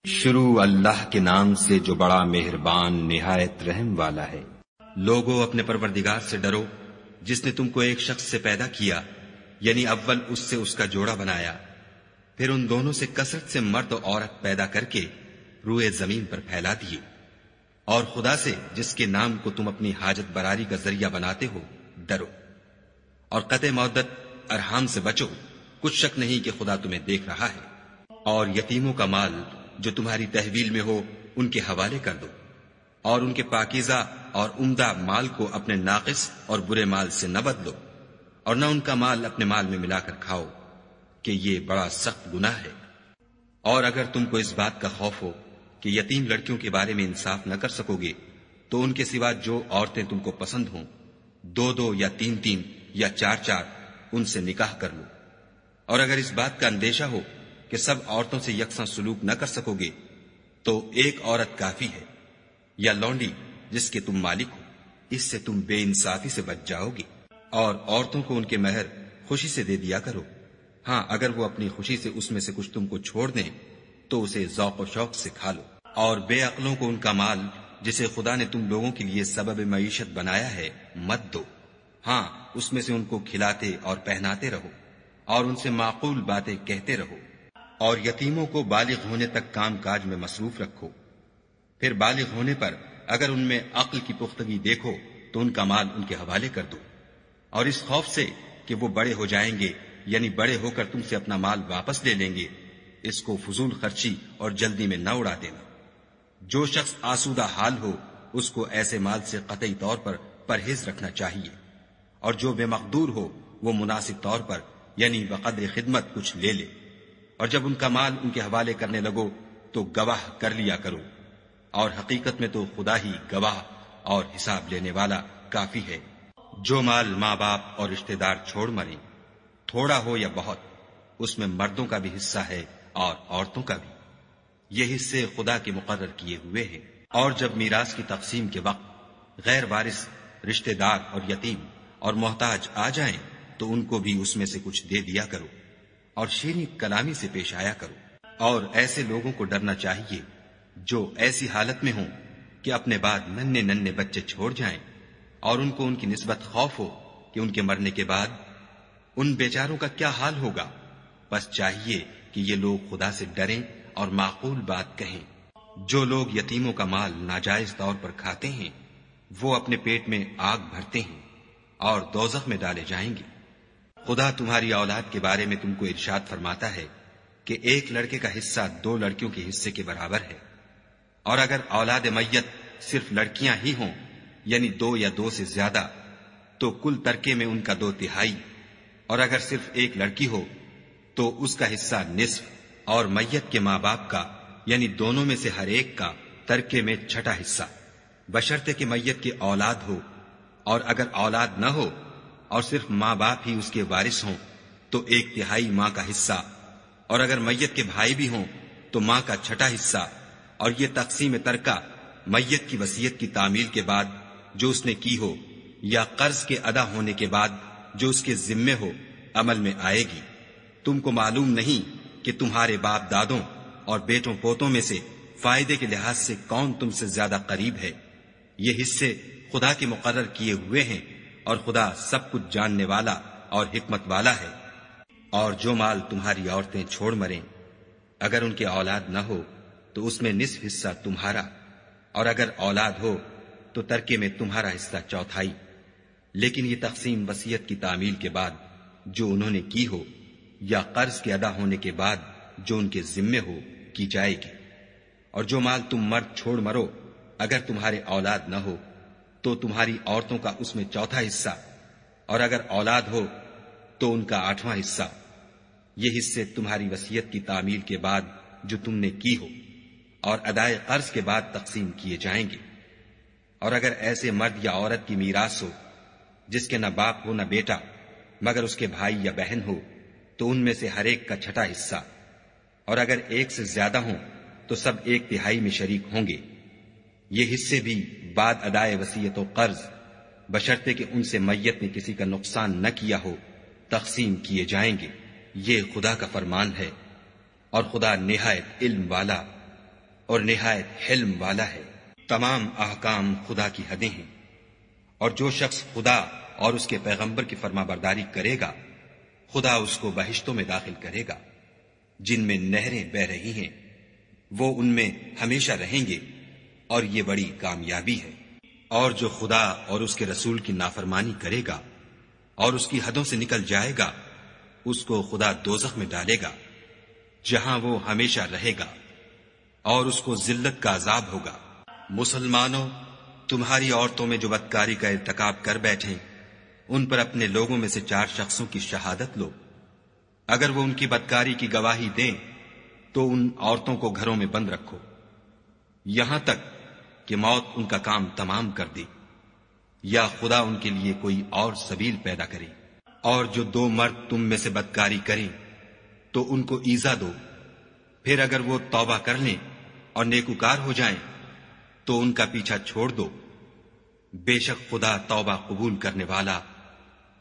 شروع اللہ کے نام سے جو بڑا مہربان نہایت رحم والا ہے۔ لوگو اپنے پروردگار سے ڈرو جس نے تم کو ایک شخص سے پیدا کیا، یعنی اول اس سے اس کا جوڑا بنایا، پھر ان دونوں سے کثرت سے مرد و عورت پیدا کر کے روئے زمین پر پھیلا دیے، اور خدا سے جس کے نام کو تم اپنی حاجت براری کا ذریعہ بناتے ہو ڈرو، اور قطع مودت ارحام سے بچو، کچھ شک نہیں کہ خدا تمہیں دیکھ رہا ہے۔ اور یتیموں کا مال جو تمہاری تحویل میں ہو ان کے حوالے کر دو، اور ان کے پاکیزہ اور عمدہ مال کو اپنے ناقص اور برے مال سے نہ بدلو، اور نہ ان کا مال اپنے مال میں ملا کر کھاؤ کہ یہ بڑا سخت گناہ ہے۔ اور اگر تم کو اس بات کا خوف ہو کہ یتیم لڑکیوں کے بارے میں انصاف نہ کر سکو گے تو ان کے سوا جو عورتیں تم کو پسند ہوں، 2 یا 3 یا 4 ان سے نکاح کر لو۔ اور اگر اس بات کا اندیشہ ہو کہ سب عورتوں سے یکساں سلوک نہ کر سکو گے تو ایک عورت کافی ہے، یا لونڈی جس کے تم مالک ہو، اس سے تم بے انصافی سے بچ جاؤ گے۔ اور عورتوں کو ان کے مہر خوشی سے دے دیا کرو، ہاں اگر وہ اپنی خوشی سے اس میں سے کچھ تم کو چھوڑ دیں تو اسے ذوق و شوق سے کھا لو۔ اور بے عقلوں کو ان کا مال جسے خدا نے تم لوگوں کے لیے سبب معیشت بنایا ہے مت دو، ہاں اس میں سے ان کو کھلاتے اور پہناتے رہو، اور ان سے معقول باتیں کہتے رہو۔ اور یتیموں کو بالغ ہونے تک کام کاج میں مصروف رکھو، پھر بالغ ہونے پر اگر ان میں عقل کی پختگی دیکھو تو ان کا مال ان کے حوالے کر دو، اور اس خوف سے کہ وہ بڑے ہو جائیں گے، یعنی بڑے ہو کر تم سے اپنا مال واپس لے لیں گے، اس کو فضول خرچی اور جلدی میں نہ اڑا دینا۔ جو شخص آسودہ حال ہو اس کو ایسے مال سے قطعی طور پر پرہیز رکھنا چاہیے، اور جو بے مقدور ہو وہ مناسب طور پر یعنی بقدر خدمت کچھ لے لے، اور جب ان کا مال ان کے حوالے کرنے لگو تو گواہ کر لیا کرو، اور حقیقت میں تو خدا ہی گواہ اور حساب لینے والا کافی ہے۔ جو مال ماں باپ اور رشتہ دار چھوڑ مریں، تھوڑا ہو یا بہت، اس میں مردوں کا بھی حصہ ہے اور عورتوں کا بھی، یہ حصے خدا کے مقرر کیے ہوئے ہیں۔ اور جب میراث کی تقسیم کے وقت غیر وارث رشتہ دار اور یتیم اور محتاج آ جائیں تو ان کو بھی اس میں سے کچھ دے دیا کرو، اور شیریں کلامی سے پیش آیا کرو۔ اور ایسے لوگوں کو ڈرنا چاہیے جو ایسی حالت میں ہوں کہ اپنے بعد ننھے بچے چھوڑ جائیں، اور ان کو ان کی نسبت خوف ہو کہ ان کے مرنے کے بعد ان بیچاروں کا کیا حال ہوگا۔ بس چاہیے کہ یہ لوگ خدا سے ڈریں اور معقول بات کہیں۔ جو لوگ یتیموں کا مال ناجائز طور پر کھاتے ہیں وہ اپنے پیٹ میں آگ بھرتے ہیں اور دوزخ میں ڈالے جائیں گے۔ خدا تمہاری اولاد کے بارے میں تم کو ارشاد فرماتا ہے کہ ایک لڑکے کا حصہ 2 لڑکیوں کے حصے کے برابر ہے، اور اگر اولاد میت صرف لڑکیاں ہی ہوں یعنی 2 یا 2 سے زیادہ تو کل ترکے میں ان کا 2/3، اور اگر صرف ایک لڑکی ہو تو اس کا حصہ نصف، اور میت کے ماں باپ کا یعنی دونوں میں سے ہر ایک کا ترکے میں 6 حصہ، بشرطے کہ میت کی اولاد ہو، اور اگر اولاد نہ ہو اور صرف ماں باپ ہی اس کے وارث ہوں تو 1/3 ماں کا حصہ، اور اگر میت کے بھائی بھی ہوں تو ماں کا 6 حصہ۔ اور یہ تقسیم ترکہ میت کی وصیت کی تعمیل کے بعد جو اس نے کی ہو یا قرض کے ادا ہونے کے بعد جو اس کے ذمے ہو عمل میں آئے گی۔ تم کو معلوم نہیں کہ تمہارے باپ دادوں اور بیٹوں پوتوں میں سے فائدے کے لحاظ سے کون تم سے زیادہ قریب ہے۔ یہ حصے خدا کے مقرر کیے ہوئے ہیں، اور خدا سب کچھ جاننے والا اور حکمت والا ہے۔ اور جو مال تمہاری عورتیں چھوڑ مریں، اگر ان کے اولاد نہ ہو تو اس میں نصف حصہ تمہارا، اور اگر اولاد ہو تو ترکے میں تمہارا حصہ 1/4۔ لیکن یہ تقسیم وصیت کی تعمیل کے بعد جو انہوں نے کی ہو یا قرض کے ادا ہونے کے بعد جو ان کے ذمے ہو کی جائے گی۔ اور جو مال تم مرد چھوڑ مرو اگر تمہارے اولاد نہ ہو تو تمہاری عورتوں کا اس میں 1/4 حصہ، اور اگر اولاد ہو تو ان کا 8واں حصہ۔ یہ حصے تمہاری وصیت کی تعمیل کے بعد جو تم نے کی ہو اور ادائے قرض کے بعد تقسیم کیے جائیں گے۔ اور اگر ایسے مرد یا عورت کی میراث ہو جس کے نہ باپ ہو نہ بیٹا مگر اس کے بھائی یا بہن ہو تو ان میں سے ہر ایک کا 6 حصہ، اور اگر ایک سے زیادہ ہوں تو سب 1/3 میں شریک ہوں گے۔ یہ حصے بھی بعد ادائے وصیت و قرض بشرطے کہ ان سے میت نے کسی کا نقصان نہ کیا ہو تقسیم کیے جائیں گے۔ یہ خدا کا فرمان ہے، اور خدا نہایت علم والا اور نہایت حلم والا ہے۔ تمام احکام خدا کی حدیں ہیں، اور جو شخص خدا اور اس کے پیغمبر کی فرما برداری کرے گا خدا اس کو بہشتوں میں داخل کرے گا جن میں نہریں بہ رہی ہیں، وہ ان میں ہمیشہ رہیں گے، اور یہ بڑی کامیابی ہے۔ اور جو خدا اور اس کے رسول کی نافرمانی کرے گا اور اس کی حدوں سے نکل جائے گا اس کو خدا دوزخ میں ڈالے گا جہاں وہ ہمیشہ رہے گا، اور اس کو ذلت کا عذاب ہوگا۔ مسلمانوں، تمہاری عورتوں میں جو بدکاری کا ارتکاب کر بیٹھیں ان پر اپنے لوگوں میں سے 4 شخصوں کی شہادت لو۔ اگر وہ ان کی بدکاری کی گواہی دیں تو ان عورتوں کو گھروں میں بند رکھو یہاں تک کہ موت ان کا کام تمام کر دے یا خدا ان کے لیے کوئی اور سبیل پیدا کرے۔ اور جو 2 مرد تم میں سے بدکاری کریں تو ان کو ایذا دو، پھر اگر وہ توبہ کر لیں اور نیکوکار ہو جائیں تو ان کا پیچھا چھوڑ دو۔ بے شک خدا توبہ قبول کرنے والا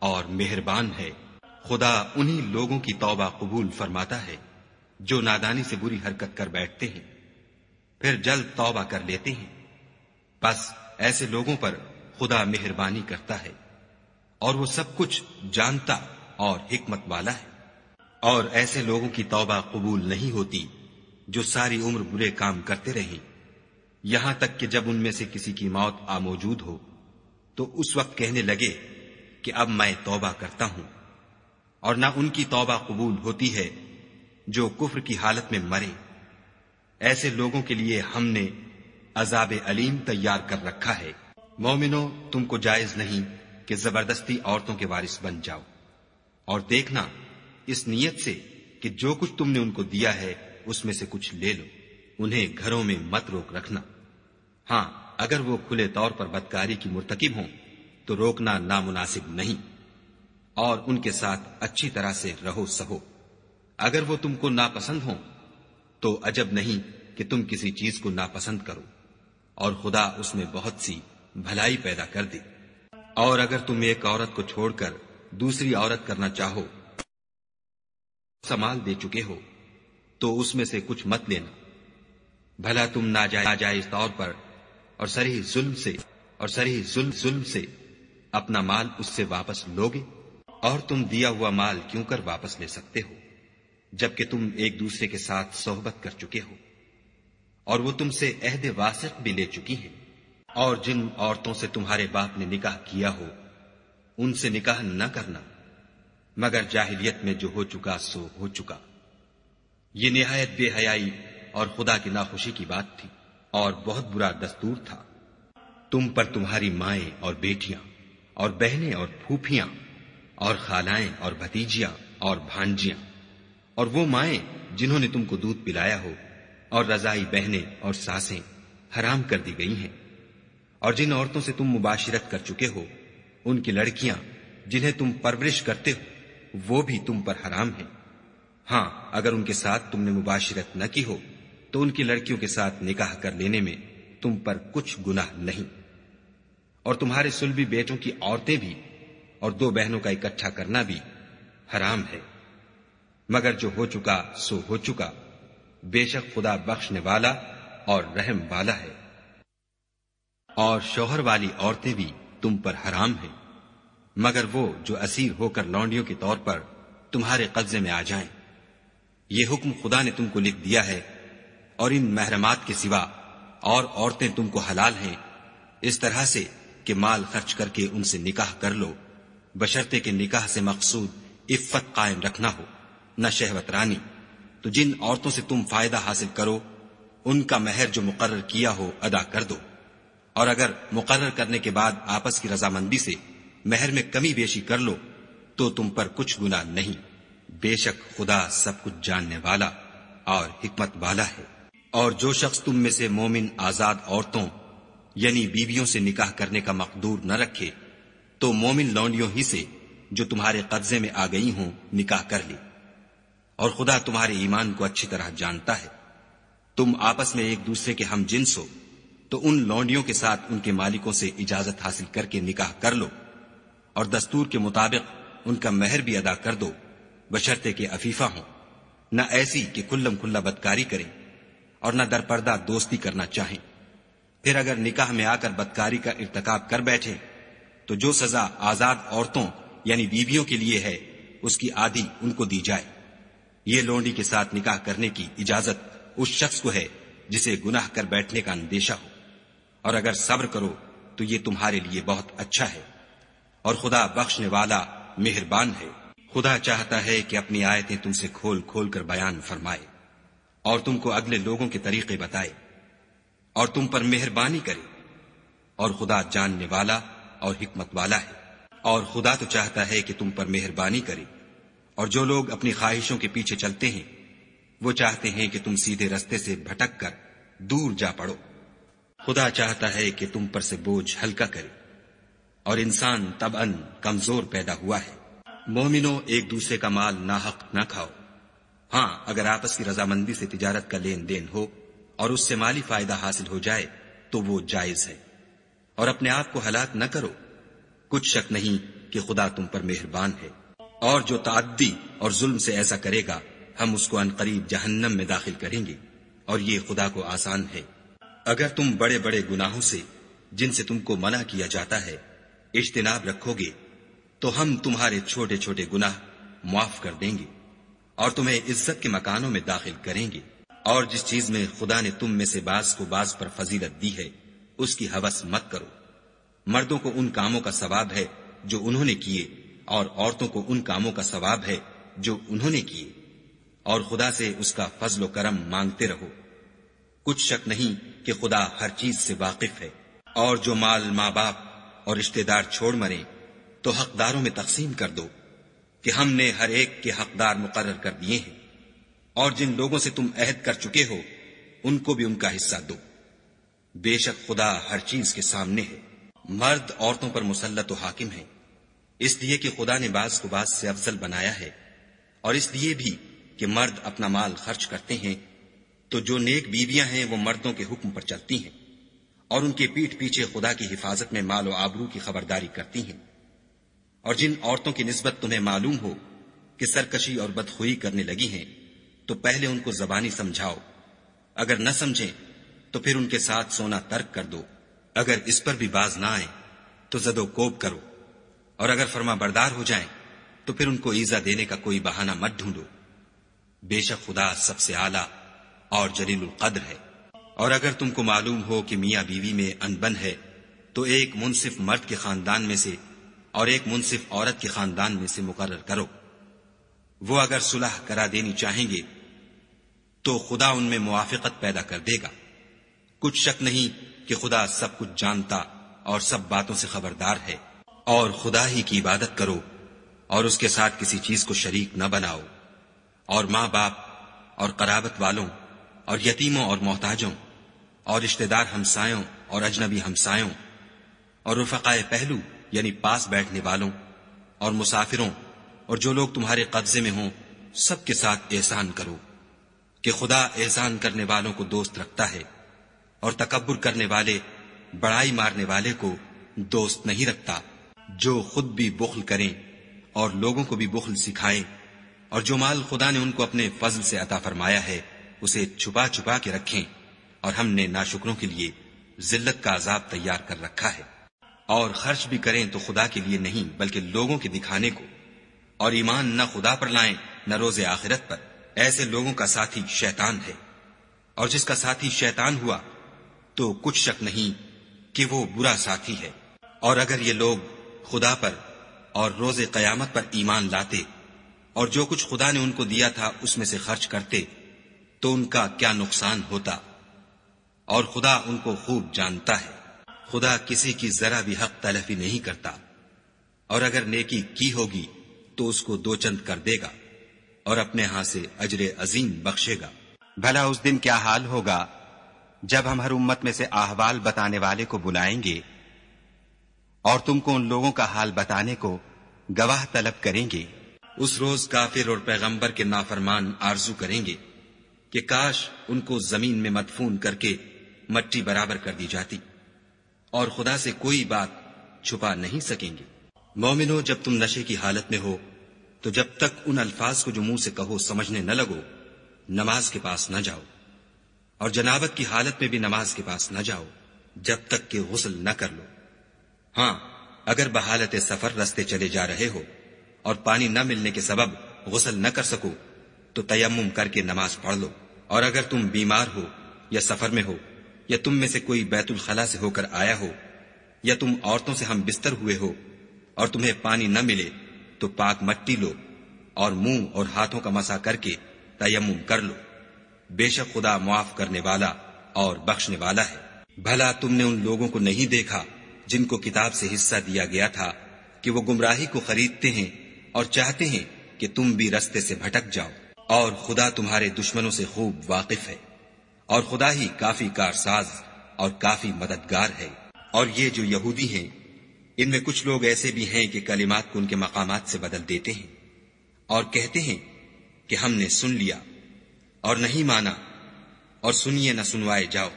اور مہربان ہے۔ خدا انہی لوگوں کی توبہ قبول فرماتا ہے جو نادانی سے بری حرکت کر بیٹھتے ہیں پھر جلد توبہ کر لیتے ہیں، بس ایسے لوگوں پر خدا مہربانی کرتا ہے اور وہ سب کچھ جانتا اور حکمت والا ہے۔ اور ایسے لوگوں کی توبہ قبول نہیں ہوتی جو ساری عمر برے کام کرتے رہیں یہاں تک کہ جب ان میں سے کسی کی موت آ موجود ہو تو اس وقت کہنے لگے کہ اب میں توبہ کرتا ہوں۔ اور نہ ان کی توبہ قبول ہوتی ہے جو کفر کی حالت میں مرے۔ ایسے لوگوں کے لیے ہم نے عذاب علیم تیار کر رکھا ہے۔ مومنو، تم کو جائز نہیں کہ زبردستی عورتوں کے وارث بن جاؤ، اور دیکھنا اس نیت سے کہ جو کچھ تم نے ان کو دیا ہے اس میں سے کچھ لے لو، انہیں گھروں میں مت روک رکھنا۔ ہاں، اگر وہ کھلے طور پر بدکاری کی مرتکب ہوں تو روکنا نامناسب نہیں، اور ان کے ساتھ اچھی طرح سے رہو سہو۔ اگر وہ تم کو ناپسند ہوں تو عجب نہیں کہ تم کسی چیز کو ناپسند کرو، اور خدا اس میں بہت سی بھلائی پیدا کر دے۔ اور اگر تم ایک عورت کو چھوڑ کر دوسری عورت کرنا چاہو، مال دے چکے ہو تو اس میں سے کچھ مت لینا، بھلا تم ناجائز طور پر اور صریح ظلم سے اپنا مال اس سے واپس لوگے؟ اور تم دیا ہوا مال کیوں کر واپس لے سکتے ہو جبکہ تم ایک دوسرے کے ساتھ صحبت کر چکے ہو اور وہ تم سے عہد واسق بھی لے چکی ہیں۔ اور جن عورتوں سے تمہارے باپ نے نکاح کیا ہو ان سے نکاح نہ کرنا مگر جاہلیت میں جو ہو چکا سو ہو چکا۔ یہ نہایت بے حیائی اور خدا کی ناخوشی کی بات تھی اور بہت برا دستور تھا۔ تم پر تمہاری مائیں اور بیٹیاں اور بہنیں اور پھوپھیاں اور خالائیں اور بھتیجیاں اور بھانجیاں اور وہ مائیں جنہوں نے تم کو دودھ پلایا ہو اور رضائی بہنیں اور ساسیں حرام کر دی گئی ہیں۔ اور جن عورتوں سے تم مباشرت کر چکے ہو ان کی لڑکیاں جنہیں تم پرورش کرتے ہو وہ بھی تم پر حرام ہیں۔ ہاں، اگر ان کے ساتھ تم نے مباشرت نہ کی ہو تو ان کی لڑکیوں کے ساتھ نکاح کر لینے میں تم پر کچھ گناہ نہیں۔ اور تمہارے صلبی بیٹوں کی عورتیں بھی اور 2 بہنوں کا اکٹھا کرنا بھی حرام ہے، مگر جو ہو چکا سو ہو چکا، بے شک خدا بخشنے والا اور رحم والا ہے۔ اور شوہر والی عورتیں بھی تم پر حرام ہیں مگر وہ جو اسیر ہو کر لونڈیوں کے طور پر تمہارے قبضے میں آ جائیں۔ یہ حکم خدا نے تم کو لکھ دیا ہے، اور ان محرمات کے سوا اور عورتیں تم کو حلال ہیں، اس طرح سے کہ مال خرچ کر کے ان سے نکاح کر لو، بشرطے کہ نکاح سے مقصود عفت قائم رکھنا ہو، نہ شہوت رانی۔ تو جن عورتوں سے تم فائدہ حاصل کرو ان کا مہر جو مقرر کیا ہو ادا کر دو، اور اگر مقرر کرنے کے بعد آپس کی رضامندی سے مہر میں کمی بیشی کر لو تو تم پر کچھ گناہ نہیں، بے شک خدا سب کچھ جاننے والا اور حکمت والا ہے۔ اور جو شخص تم میں سے مومن آزاد عورتوں یعنی بیویوں سے نکاح کرنے کا مقدور نہ رکھے تو مومن لونڈیوں ہی سے جو تمہارے قبضے میں آ گئی ہوں نکاح کر لے، اور خدا تمہارے ایمان کو اچھی طرح جانتا ہے۔ تم آپس میں ایک دوسرے کے ہم جنس ہو تو ان لونڈیوں کے ساتھ ان کے مالکوں سے اجازت حاصل کر کے نکاح کر لو، اور دستور کے مطابق ان کا مہر بھی ادا کر دو، بشرطے کہ عفیفہ ہوں، نہ ایسی کہ کھلم کھلا بدکاری کریں، اور نہ درپردہ دوستی کرنا چاہیں۔ پھر اگر نکاح میں آ کر بدکاری کا ارتکاب کر بیٹھے تو جو سزا آزاد عورتوں یعنی بیویوں کے لیے ہے اس کی آدھی ان کو دی جائے۔ یہ لونڈی کے ساتھ نکاح کرنے کی اجازت اس شخص کو ہے جسے گناہ کر بیٹھنے کا اندیشہ ہو، اور اگر صبر کرو تو یہ تمہارے لیے بہت اچھا ہے، اور خدا بخشنے والا مہربان ہے۔ خدا چاہتا ہے کہ اپنی آیتیں تم سے کھول کھول کر بیان فرمائے اور تم کو اگلے لوگوں کے طریقے بتائے اور تم پر مہربانی کرے، اور خدا جاننے والا اور حکمت والا ہے۔ اور خدا تو چاہتا ہے کہ تم پر مہربانی کرے، اور جو لوگ اپنی خواہشوں کے پیچھے چلتے ہیں وہ چاہتے ہیں کہ تم سیدھے رستے سے بھٹک کر دور جا پڑو۔ خدا چاہتا ہے کہ تم پر سے بوجھ ہلکا کرے، اور انسان طبعاً کمزور پیدا ہوا ہے۔ مومنو، ایک دوسرے کا مال ناحق نہ کھاؤ۔ ہاں، اگر آپس کی رضامندی سے تجارت کا لین دین ہو اور اس سے مالی فائدہ حاصل ہو جائے تو وہ جائز ہے، اور اپنے آپ کو ہلاک نہ کرو۔ کچھ شک نہیں کہ خدا تم پر مہربان ہے، اور جو تعدی اور ظلم سے ایسا کرے گا ہم اس کو عنقریب جہنم میں داخل کریں گے، اور یہ خدا کو آسان ہے۔ اگر تم بڑے بڑے گناہوں سے جن سے تم کو منع کیا جاتا ہے اجتناب رکھو گے تو ہم تمہارے چھوٹے چھوٹے گناہ معاف کر دیں گے اور تمہیں عزت کے مکانوں میں داخل کریں گے۔ اور جس چیز میں خدا نے تم میں سے بعض کو بعض پر فضیلت دی ہے اس کی ہوس مت کرو۔ مردوں کو ان کاموں کا ثواب ہے جو انہوں نے کیے، اور عورتوں کو ان کاموں کا ثواب ہے جو انہوں نے کیے، اور خدا سے اس کا فضل و کرم مانگتے رہو۔ کچھ شک نہیں کہ خدا ہر چیز سے واقف ہے۔ اور جو مال ماں باپ اور رشتہ دار چھوڑ مریں تو حقداروں میں تقسیم کر دو کہ ہم نے ہر ایک کے حقدار مقرر کر دیے ہیں، اور جن لوگوں سے تم عہد کر چکے ہو ان کو بھی ان کا حصہ دو۔ بے شک خدا ہر چیز کے سامنے ہے۔ مرد عورتوں پر مسلط و حاکم ہیں، اس لیے کہ خدا نے بعض کو بعض سے افضل بنایا ہے، اور اس لیے بھی کہ مرد اپنا مال خرچ کرتے ہیں تو جو نیک بیویاں ہیں وہ مردوں کے حکم پر چلتی ہیں اور ان کے پیٹھ پیچھے خدا کی حفاظت میں مال و آبرو کی خبرداری کرتی ہیں۔ اور جن عورتوں کی نسبت تمہیں معلوم ہو کہ سرکشی اور بدخوئی کرنے لگی ہیں تو پہلے ان کو زبانی سمجھاؤ، اگر نہ سمجھیں تو پھر ان کے ساتھ سونا ترک کر دو۔ اگر اس پر بھی باز نہ آئیں تو زد و کوب کرو، اور اگر فرما بردار ہو جائیں تو پھر ان کو ایذا دینے کا کوئی بہانہ مت ڈھونڈو۔ بے شک خدا سب سے اعلیٰ اور جلیل القدر ہے۔ اور اگر تم کو معلوم ہو کہ میاں بیوی میں انبن ہے تو ایک منصف مرد کے خاندان میں سے اور ایک منصف عورت کے خاندان میں سے مقرر کرو۔ وہ اگر صلح کرا دینی چاہیں گے تو خدا ان میں موافقت پیدا کر دے گا۔ کچھ شک نہیں کہ خدا سب کچھ جانتا اور سب باتوں سے خبردار ہے۔ اور خدا ہی کی عبادت کرو اور اس کے ساتھ کسی چیز کو شریک نہ بناؤ، اور ماں باپ اور قرابت والوں اور یتیموں اور محتاجوں اور رشتہ دار ہمسایوں اور اجنبی ہمسایوں اور رفقائے پہلو یعنی پاس بیٹھنے والوں اور مسافروں اور جو لوگ تمہارے قبضے میں ہوں سب کے ساتھ احسان کرو، کہ خدا احسان کرنے والوں کو دوست رکھتا ہے اور تکبر کرنے والے بڑائی مارنے والے کو دوست نہیں رکھتا۔ جو خود بھی بخل کریں اور لوگوں کو بھی بخل سکھائیں، اور جو مال خدا نے ان کو اپنے فضل سے عطا فرمایا ہے اسے چھپا چھپا کے رکھیں، اور ہم نے ناشکروں کے لیے ذلت کا عذاب تیار کر رکھا ہے۔ اور خرچ بھی کریں تو خدا کے لیے نہیں بلکہ لوگوں کے دکھانے کو، اور ایمان نہ خدا پر لائیں نہ روز آخرت پر۔ ایسے لوگوں کا ساتھی شیطان ہے، اور جس کا ساتھی شیطان ہوا تو کچھ شک نہیں کہ وہ برا ساتھی ہے۔ اور اگر یہ لوگ خدا پر اور روز قیامت پر ایمان لاتے اور جو کچھ خدا نے ان کو دیا تھا اس میں سے خرچ کرتے تو ان کا کیا نقصان ہوتا، اور خدا ان کو خوب جانتا ہے۔ خدا کسی کی ذرا بھی حق تلفی نہیں کرتا، اور اگر نیکی کی ہوگی تو اس کو دو چند کر دے گا اور اپنے ہاں سے اجر عظیم بخشے گا۔ بھلا اس دن کیا حال ہوگا جب ہم ہر امت میں سے احوال بتانے والے کو بلائیں گے اور تم کو ان لوگوں کا حال بتانے کو گواہ طلب کریں گے۔ اس روز کافر اور پیغمبر کے نافرمان آرزو کریں گے کہ کاش ان کو زمین میں مدفون کر کے مٹی برابر کر دی جاتی، اور خدا سے کوئی بات چھپا نہیں سکیں گے۔ مومنو، جب تم نشے کی حالت میں ہو تو جب تک ان الفاظ کو جو منہ سے کہو سمجھنے نہ لگو نماز کے پاس نہ جاؤ، اور جنابت کی حالت میں بھی نماز کے پاس نہ جاؤ جب تک کہ غسل نہ کر لو۔ ہاں، اگر بحالت سفر رستے چلے جا رہے ہو اور پانی نہ ملنے کے سبب غسل نہ کر سکو تو تیمم کر کے نماز پڑھ لو۔ اور اگر تم بیمار ہو یا سفر میں ہو یا تم میں سے کوئی بیت الخلا سے ہو کر آیا ہو یا تم عورتوں سے ہم بستر ہوئے ہو اور تمہیں پانی نہ ملے تو پاک مٹی لو اور منہ اور ہاتھوں کا مسح کر کے تیمم کر لو۔ بے شک خدا معاف کرنے والا اور بخشنے والا ہے۔ بھلا تم نے ان لوگوں کو نہیں دیکھا جن کو کتاب سے حصہ دیا گیا تھا کہ وہ گمراہی کو خریدتے ہیں اور چاہتے ہیں کہ تم بھی رستے سے بھٹک جاؤ، اور خدا تمہارے دشمنوں سے خوب واقف ہے، اور خدا ہی کافی کارساز اور کافی مددگار ہے۔ اور یہ جو یہودی ہیں، ان میں کچھ لوگ ایسے بھی ہیں کہ کلمات کو ان کے مقامات سے بدل دیتے ہیں اور کہتے ہیں کہ ہم نے سن لیا اور نہیں مانا، اور سنیے نہ سنوائے جاؤ،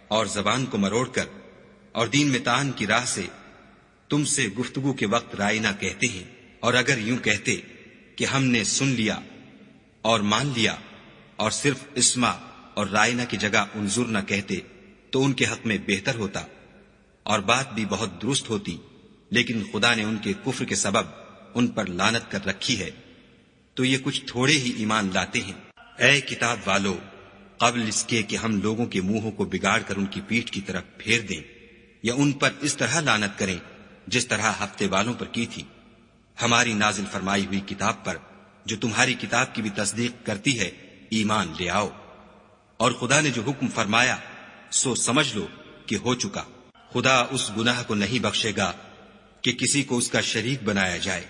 اور زبان کو مروڑ کر اور دین میں طعن کی راہ سے تم سے گفتگو کے وقت رائے نہ کہتے ہیں۔ اور اگر یوں کہتے کہ ہم نے سن لیا اور مان لیا اور صرف اسمع اور رائنا کی جگہ انظر نہ کہتے تو ان کے حق میں بہتر ہوتا اور بات بھی بہت درست ہوتی، لیکن خدا نے ان کے کفر کے سبب ان پر لعنت کر رکھی ہے، تو یہ کچھ تھوڑے ہی ایمان لاتے ہیں۔ اے کتاب والو، قبل اس کے کہ ہم لوگوں کے منہوں کو بگاڑ کر ان کی پیٹھ کی طرف پھیر دیں یا ان پر اس طرح لعنت کریں جس طرح ہفتے والوں پر کی تھی، ہماری نازل فرمائی ہوئی کتاب پر جو تمہاری کتاب کی بھی تصدیق کرتی ہے ایمان لے آؤ۔ اور خدا نے جو حکم فرمایا سو سمجھ لو کہ ہو چکا۔ خدا اس گناہ کو نہیں بخشے گا کہ کسی کو اس کا شریک بنایا جائے،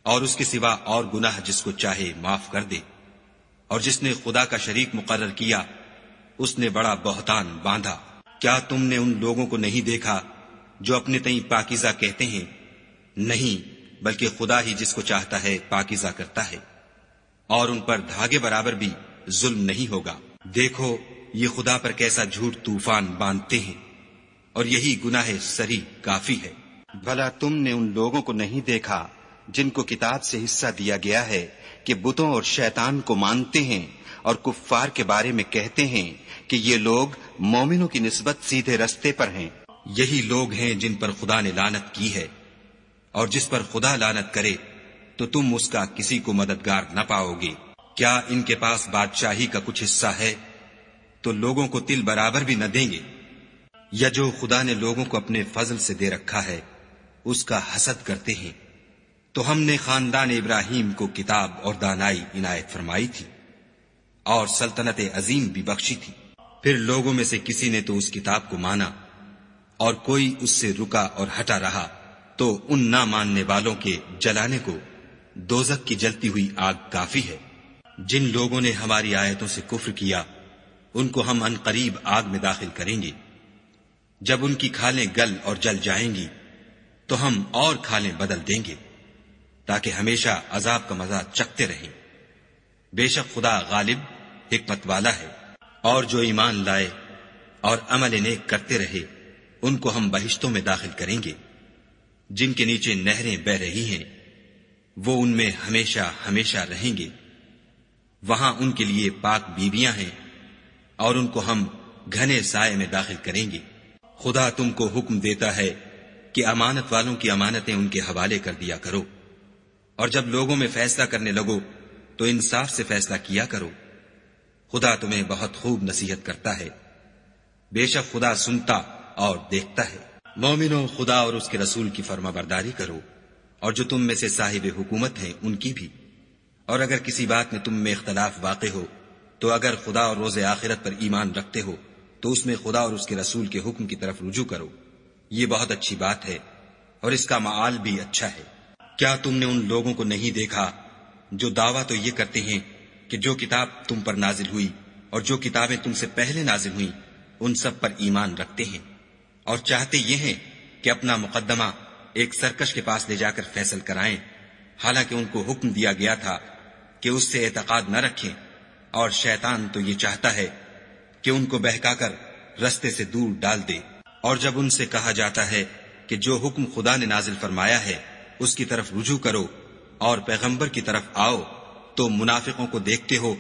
اور اس کے سوا اور گناہ جس کو چاہے معاف کر دے۔ اور جس نے خدا کا شریک مقرر کیا اس نے بڑا بہتان باندھا۔ کیا تم نے ان لوگوں کو نہیں دیکھا جو اپنے تئیں پاکیزہ کہتے ہیں؟ نہیں، بلکہ خدا ہی جس کو چاہتا ہے پاکیزہ کرتا ہے، اور ان پر دھاگے برابر بھی ظلم نہیں ہوگا۔ دیکھو یہ خدا پر کیسا جھوٹ طوفان باندھتے ہیں، اور یہی گناہ سری کافی ہے۔ بھلا تم نے ان لوگوں کو نہیں دیکھا جن کو کتاب سے حصہ دیا گیا ہے کہ بتوں اور شیطان کو مانتے ہیں اور کفار کے بارے میں کہتے ہیں کہ یہ لوگ مومنوں کی نسبت سیدھے رستے پر ہیں؟ یہی لوگ ہیں جن پر خدا نے لعنت کی ہے، اور جس پر خدا لعنت کرے تو تم اس کا کسی کو مددگار نہ پاؤ گے۔ کیا ان کے پاس بادشاہی کا کچھ حصہ ہے تو لوگوں کو تل برابر بھی نہ دیں گے؟ یا جو خدا نے لوگوں کو اپنے فضل سے دے رکھا ہے اس کا حسد کرتے ہیں؟ تو ہم نے خاندان ابراہیم کو کتاب اور دانائی عنایت فرمائی تھی اور سلطنت عظیم بھی بخشی تھی۔ پھر لوگوں میں سے کسی نے تو اس کتاب کو مانا اور کوئی اس سے رکا اور ہٹا رہا، تو ان نہ ماننے والوں کے جلانے کو دوزخ کی جلتی ہوئی آگ کافی ہے۔ جن لوگوں نے ہماری آیتوں سے کفر کیا ان کو ہم ان قریب آگ میں داخل کریں گے۔ جب ان کی کھالیں گل اور جل جائیں گی تو ہم اور کھالیں بدل دیں گے تاکہ ہمیشہ عذاب کا مزہ چکھتے رہیں۔ بے شک خدا غالب حکمت والا ہے۔ اور جو ایمان لائے اور عمل نیک کرتے رہے ان کو ہم بہشتوں میں داخل کریں گے جن کے نیچے نہریں بہ رہی ہیں، وہ ان میں ہمیشہ ہمیشہ رہیں گے۔ وہاں ان کے لیے پاک بیویاں ہیں اور ان کو ہم گھنے سائے میں داخل کریں گے۔ خدا تم کو حکم دیتا ہے کہ امانت والوں کی امانتیں ان کے حوالے کر دیا کرو، اور جب لوگوں میں فیصلہ کرنے لگو تو انصاف سے فیصلہ کیا کرو۔ خدا تمہیں بہت خوب نصیحت کرتا ہے، بے شک خدا سنتا اور دیکھتا ہے۔ مومنو، خدا اور اس کے رسول کی فرما برداری کرو، اور جو تم میں سے صاحب حکومت ہیں ان کی بھی۔ اور اگر کسی بات میں تم میں اختلاف واقع ہو تو اگر خدا اور روز آخرت پر ایمان رکھتے ہو تو اس میں خدا اور اس کے رسول کے حکم کی طرف رجوع کرو، یہ بہت اچھی بات ہے اور اس کا معال بھی اچھا ہے۔ کیا تم نے ان لوگوں کو نہیں دیکھا جو دعویٰ تو یہ کرتے ہیں کہ جو کتاب تم پر نازل ہوئی اور جو کتابیں تم سے پہلے نازل ہوئیں ان سب پر ایمان رکھتے ہیں، اور چاہتے یہ ہیں کہ اپنا مقدمہ ایک سرکش کے پاس لے جا کر فیصل کرائیں، حالانکہ ان کو حکم دیا گیا تھا کہ اس سے اعتقاد نہ رکھیں، اور شیطان تو یہ چاہتا ہے کہ ان کو بہکا کر رستے سے دور ڈال دے۔ اور جب ان سے کہا جاتا ہے کہ جو حکم خدا نے نازل فرمایا ہے اس کی طرف رجوع کرو اور پیغمبر کی طرف آؤ، تو منافقوں کو دیکھتے ہو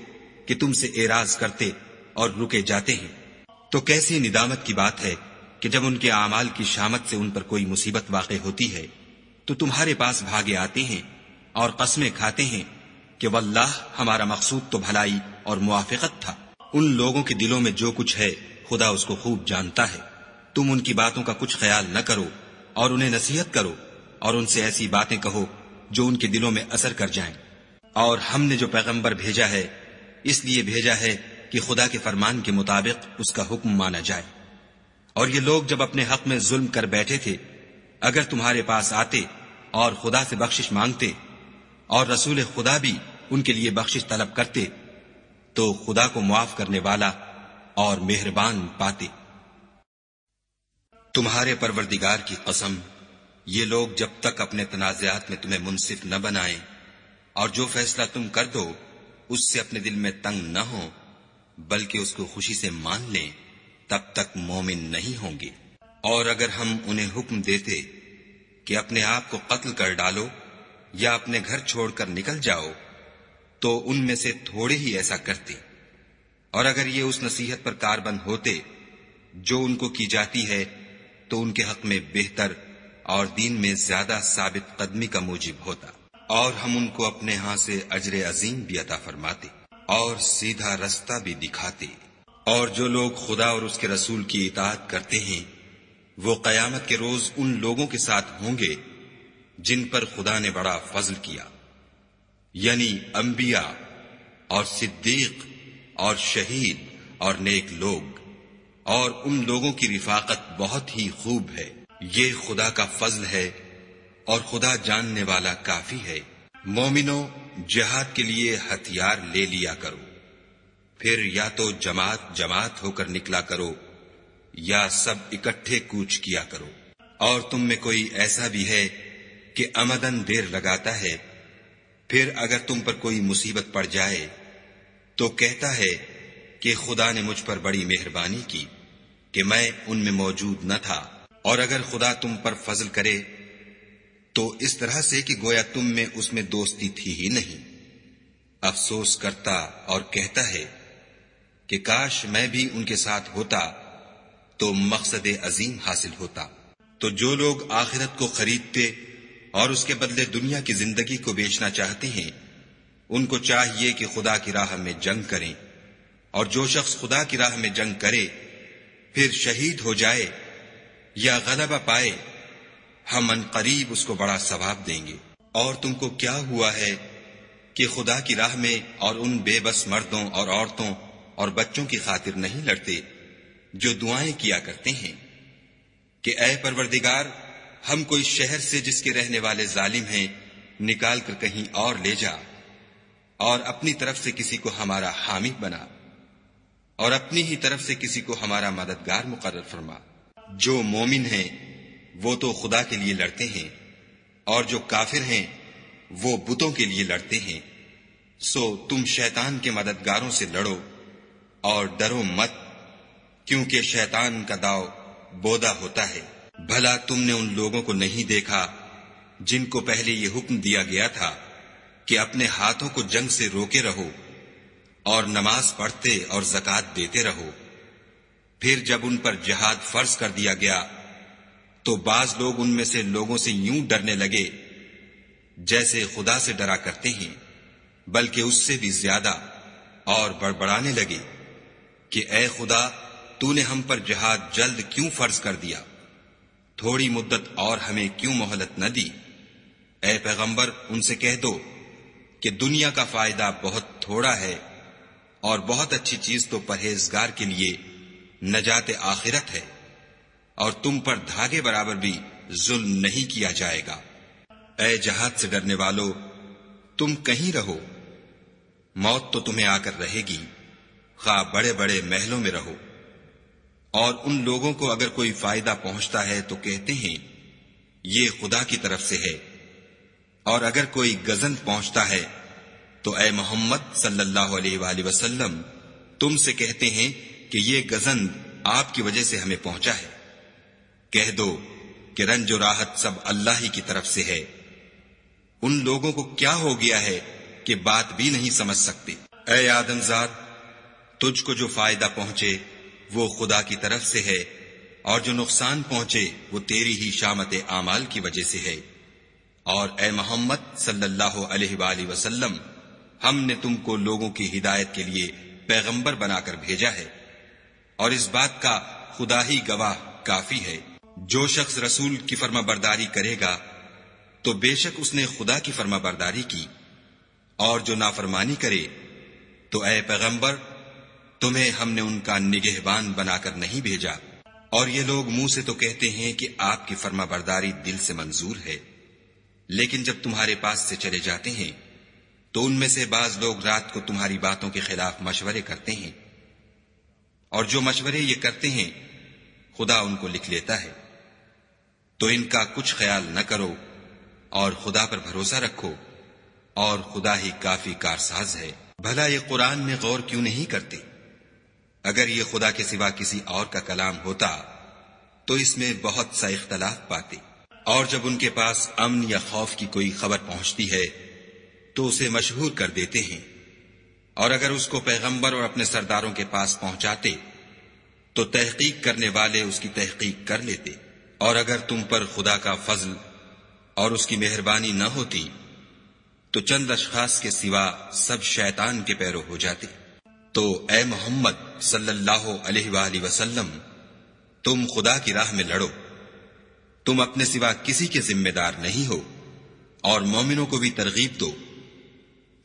کہ تم سے اعراض کرتے اور رکے جاتے ہیں۔ تو کیسی ندامت کی بات ہے کہ جب ان کے اعمال کی شامت سے ان پر کوئی مصیبت واقع ہوتی ہے تو تمہارے پاس بھاگے آتے ہیں اور قسمیں کھاتے ہیں کہ واللہ ہمارا مقصود تو بھلائی اور موافقت تھا۔ ان لوگوں کے دلوں میں جو کچھ ہے خدا اس کو خوب جانتا ہے۔ تم ان کی باتوں کا کچھ خیال نہ کرو اور انہیں نصیحت کرو اور ان سے ایسی باتیں کہو جو ان کے دلوں میں اثر کر جائیں۔ اور ہم نے جو پیغمبر بھیجا ہے اس لیے بھیجا ہے کہ خدا کے فرمان کے مطابق اس کا حکم مانا جائے۔ اور یہ لوگ جب اپنے حق میں ظلم کر بیٹھے تھے اگر تمہارے پاس آتے اور خدا سے بخشش مانگتے اور رسول خدا بھی ان کے لیے بخشش طلب کرتے تو خدا کو معاف کرنے والا اور مہربان پاتے۔ تمہارے پروردگار کی قسم، یہ لوگ جب تک اپنے تنازعات میں تمہیں منصف نہ بنائیں اور جو فیصلہ تم کر دو اس سے اپنے دل میں تنگ نہ ہوں بلکہ اس کو خوشی سے مان لیں، تب تک مومن نہیں ہوں گے۔ اور اگر ہم انہیں حکم دیتے کہ اپنے آپ کو قتل کر ڈالو یا اپنے گھر چھوڑ کر نکل جاؤ تو ان میں سے تھوڑے ہی ایسا کرتے، اور اگر یہ اس نصیحت پر کاربند ہوتے جو ان کو کی جاتی ہے تو ان کے حق میں بہتر اور دین میں زیادہ ثابت قدمی کا موجب ہوتا، اور ہم ان کو اپنے ہاں سے اجر عظیم بھی عطا فرماتے اور سیدھا رستہ بھی دکھاتے۔ اور جو لوگ خدا اور اس کے رسول کی اطاعت کرتے ہیں وہ قیامت کے روز ان لوگوں کے ساتھ ہوں گے جن پر خدا نے بڑا فضل کیا، یعنی انبیاء اور صدیق اور شہید اور نیک لوگ، اور ان لوگوں کی رفاقت بہت ہی خوب ہے۔ یہ خدا کا فضل ہے اور خدا جاننے والا کافی ہے۔ مومنوں، جہاد کے لیے ہتھیار لے لیا کرو، پھر یا تو جماعت جماعت ہو کر نکلا کرو یا سب اکٹھے کوچ کیا کرو۔ اور تم میں کوئی ایسا بھی ہے کہ عمدن دیر لگاتا ہے، پھر اگر تم پر کوئی مصیبت پڑ جائے تو کہتا ہے کہ خدا نے مجھ پر بڑی مہربانی کی کہ میں ان میں موجود نہ تھا۔ اور اگر خدا تم پر فضل کرے تو اس طرح سے کہ گویا تم میں اس میں دوستی تھی ہی نہیں، افسوس کرتا اور کہتا ہے کہ کاش میں بھی ان کے ساتھ ہوتا تو مقصد عظیم حاصل ہوتا۔ تو جو لوگ آخرت کو خریدتے اور اس کے بدلے دنیا کی زندگی کو بیچنا چاہتے ہیں ان کو چاہیے کہ خدا کی راہ میں جنگ کریں، اور جو شخص خدا کی راہ میں جنگ کرے پھر شہید ہو جائے یا غلبہ پائے ہم ان قریب اس کو بڑا ثواب دیں گے۔ اور تم کو کیا ہوا ہے کہ خدا کی راہ میں اور ان بے بس مردوں اور عورتوں اور بچوں کی خاطر نہیں لڑتے جو دعائیں کیا کرتے ہیں کہ اے پروردگار ہم کو اس شہر سے جس کے رہنے والے ظالم ہیں نکال کر کہیں اور لے جا، اور اپنی طرف سے کسی کو ہمارا حامی بنا اور اپنی ہی طرف سے کسی کو ہمارا مددگار مقرر فرما۔ جو مومن ہیں وہ تو خدا کے لیے لڑتے ہیں اور جو کافر ہیں وہ بتوں کے لیے لڑتے ہیں، سو تم شیطان کے مددگاروں سے لڑو اور ڈرو مت، کیونکہ شیطان کا داؤ بودا ہوتا ہے۔ بھلا تم نے ان لوگوں کو نہیں دیکھا جن کو پہلے یہ حکم دیا گیا تھا کہ اپنے ہاتھوں کو جنگ سے روکے رہو اور نماز پڑھتے اور زکوٰۃ دیتے رہو، پھر جب ان پر جہاد فرض کر دیا گیا تو بعض لوگ ان میں سے لوگوں سے یوں ڈرنے لگے جیسے خدا سے ڈرا کرتے ہیں، بلکہ اس سے بھی زیادہ، اور بڑبڑانے لگے کہ اے خدا تو نے ہم پر جہاد جلد کیوں فرض کر دیا، تھوڑی مدت اور ہمیں کیوں مہلت نہ دی۔ اے پیغمبر ان سے کہہ دو کہ دنیا کا فائدہ بہت تھوڑا ہے اور بہت اچھی چیز تو پرہیزگار کے لیے نجات آخرت ہے، اور تم پر دھاگے برابر بھی ظلم نہیں کیا جائے گا۔ اے جہاد سے ڈرنے والو، تم کہیں رہو، موت تو تمہیں آ کر رہے گی، خواہ بڑے بڑے محلوں میں رہو۔ اور ان لوگوں کو اگر کوئی فائدہ پہنچتا ہے تو کہتے ہیں یہ خدا کی طرف سے ہے، اور اگر کوئی گزند پہنچتا ہے تو اے محمد صلی اللہ علیہ وآلہ وسلم تم سے کہتے ہیں کہ یہ گزند آپ کی وجہ سے ہمیں پہنچا ہے۔ کہہ دو کہ رنج و راحت سب اللہ ہی کی طرف سے ہے۔ ان لوگوں کو کیا ہو گیا ہے کہ بات بھی نہیں سمجھ سکتے۔ اے آدم زاد، تجھ کو جو فائدہ پہنچے وہ خدا کی طرف سے ہے، اور جو نقصان پہنچے وہ تیری ہی شامت اعمال کی وجہ سے ہے۔ اور اے محمد صلی اللہ علیہ وآلہ وسلم، ہم نے تم کو لوگوں کی ہدایت کے لیے پیغمبر بنا کر بھیجا ہے، اور اس بات کا خدا ہی گواہ کافی ہے۔ جو شخص رسول کی فرما برداری کرے گا تو بے شک اس نے خدا کی فرما برداری کی، اور جو نافرمانی کرے تو اے پیغمبر تمہیں ہم نے ان کا نگہبان بنا کر نہیں بھیجا۔ اور یہ لوگ منہ سے تو کہتے ہیں کہ آپ کی فرما برداری دل سے منظور ہے، لیکن جب تمہارے پاس سے چلے جاتے ہیں تو ان میں سے بعض لوگ رات کو تمہاری باتوں کے خلاف مشورے کرتے ہیں، اور جو مشورے یہ کرتے ہیں خدا ان کو لکھ لیتا ہے۔ تو ان کا کچھ خیال نہ کرو اور خدا پر بھروسہ رکھو، اور خدا ہی کافی کارساز ہے۔ بھلا یہ قرآن میں غور کیوں نہیں کرتے؟ اگر یہ خدا کے سوا کسی اور کا کلام ہوتا تو اس میں بہت سا اختلاف پاتے۔ اور جب ان کے پاس امن یا خوف کی کوئی خبر پہنچتی ہے تو اسے مشہور کر دیتے ہیں، اور اگر اس کو پیغمبر اور اپنے سرداروں کے پاس پہنچاتے تو تحقیق کرنے والے اس کی تحقیق کر لیتے۔ اور اگر تم پر خدا کا فضل اور اس کی مہربانی نہ ہوتی تو چند اشخاص کے سوا سب شیطان کے پیرو ہو جاتے۔ تو اے محمد صلی اللہ علیہ وآلہ وسلم، تم خدا کی راہ میں لڑو، تم اپنے سوا کسی کے ذمہ دار نہیں ہو، اور مومنوں کو بھی ترغیب دو۔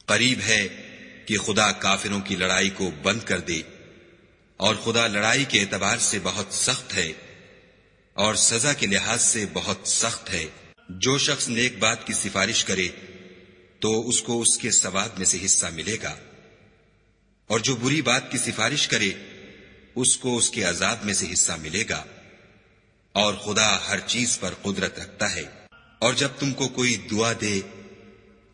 قریب ہے کہ خدا کافروں کی لڑائی کو بند کر دے، اور خدا لڑائی کے اعتبار سے بہت سخت ہے اور سزا کے لحاظ سے بہت سخت ہے۔ جو شخص نیک بات کی سفارش کرے تو اس کو اس کے ثواب میں سے حصہ ملے گا، اور جو بری بات کی سفارش کرے اس کو اس کے عذاب میں سے حصہ ملے گا، اور خدا ہر چیز پر قدرت رکھتا ہے۔ اور جب تم کو کوئی دعا دے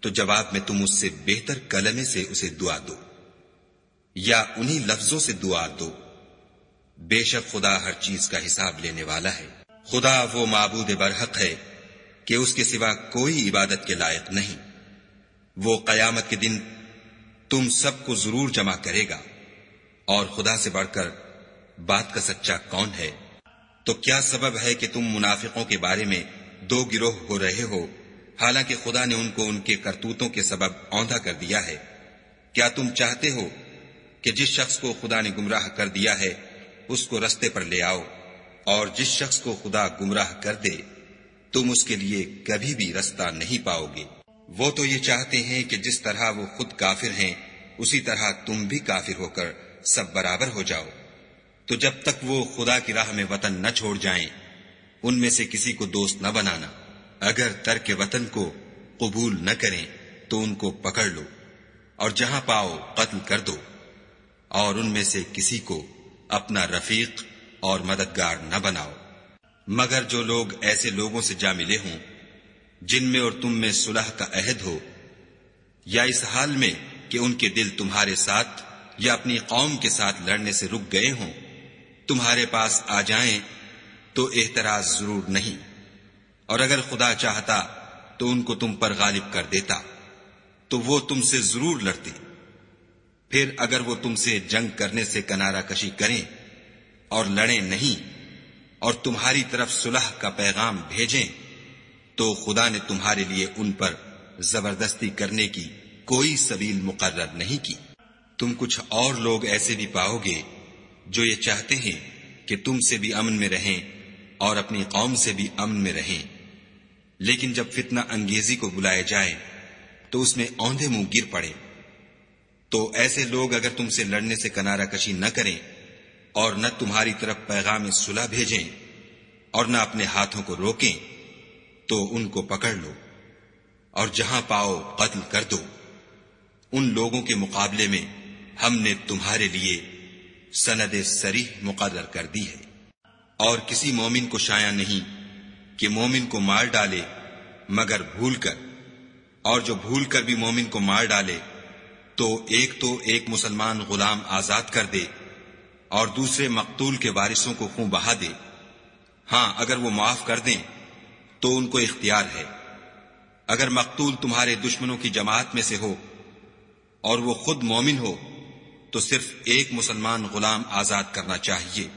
تو جواب میں تم اس سے بہتر کلمے سے اسے دعا دو، یا انہی لفظوں سے دعا دو، بے شک خدا ہر چیز کا حساب لینے والا ہے۔ خدا وہ معبود برحق ہے کہ اس کے سوا کوئی عبادت کے لائق نہیں۔ وہ قیامت کے دن تم سب کو ضرور جمع کرے گا، اور خدا سے بڑھ کر بات کا سچا کون ہے؟ تو کیا سبب ہے کہ تم منافقوں کے بارے میں دو گروہ ہو رہے ہو، حالانکہ خدا نے ان کو ان کے کرتوتوں کے سبب اوندھا کر دیا ہے؟ کیا تم چاہتے ہو کہ جس شخص کو خدا نے گمراہ کر دیا ہے اس کو رستے پر لے آؤ، اور جس شخص کو خدا گمراہ کر دے تم اس کے لیے کبھی بھی رستہ نہیں پاؤ گے۔ وہ تو یہ چاہتے ہیں کہ جس طرح وہ خود کافر ہیں اسی طرح تم بھی کافر ہو کر سب برابر ہو جاؤ۔ تو جب تک وہ خدا کی راہ میں وطن نہ چھوڑ جائیں ان میں سے کسی کو دوست نہ بنانا۔ اگر ترک وطن کو قبول نہ کریں تو ان کو پکڑ لو، اور جہاں پاؤ قتل کر دو، اور ان میں سے کسی کو اپنا رفیق اور مددگار نہ بناؤ، مگر جو لوگ ایسے لوگوں سے جا ملے ہوں جن میں اور تم میں صلح کا عہد ہو، یا اس حال میں کہ ان کے دل تمہارے ساتھ یا اپنی قوم کے ساتھ لڑنے سے رک گئے ہوں، تمہارے پاس آ جائیں تو اعتراض ضرور نہیں، اور اگر خدا چاہتا تو ان کو تم پر غالب کر دیتا تو وہ تم سے ضرور لڑتے۔ پھر اگر وہ تم سے جنگ کرنے سے کنارہ کشی کریں اور لڑیں نہیں اور تمہاری طرف صلح کا پیغام بھیجیں تو خدا نے تمہارے لیے ان پر زبردستی کرنے کی کوئی سبیل مقرر نہیں کی۔ تم کچھ اور لوگ ایسے بھی پاؤ گے جو یہ چاہتے ہیں کہ تم سے بھی امن میں رہیں اور اپنی قوم سے بھی امن میں رہیں، لیکن جب فتنہ انگیزی کو بلائے جائے تو اس میں اوندھے منہ گر پڑے۔ تو ایسے لوگ اگر تم سے لڑنے سے کنارہ کشی نہ کریں اور نہ تمہاری طرف پیغام صلح بھیجیں اور نہ اپنے ہاتھوں کو روکیں تو ان کو پکڑ لو، اور جہاں پاؤ قتل کر دو۔ ان لوگوں کے مقابلے میں ہم نے تمہارے لیے سند صریح مقرر کر دی ہے، اور کسی مومن کو شایع نہیں کہ مومن کو مار ڈالے مگر بھول کر، اور جو بھول کر بھی مومن کو مار ڈالے تو ایک مسلمان غلام آزاد کر دے اور دوسرے مقتول کے وارثوں کو خون بہا دے۔ ہاں اگر وہ معاف کر دیں تو ان کو اختیار ہے۔ اگر مقتول تمہارے دشمنوں کی جماعت میں سے ہو اور وہ خود مومن ہو تو صرف ایک مسلمان غلام آزاد کرنا چاہیے۔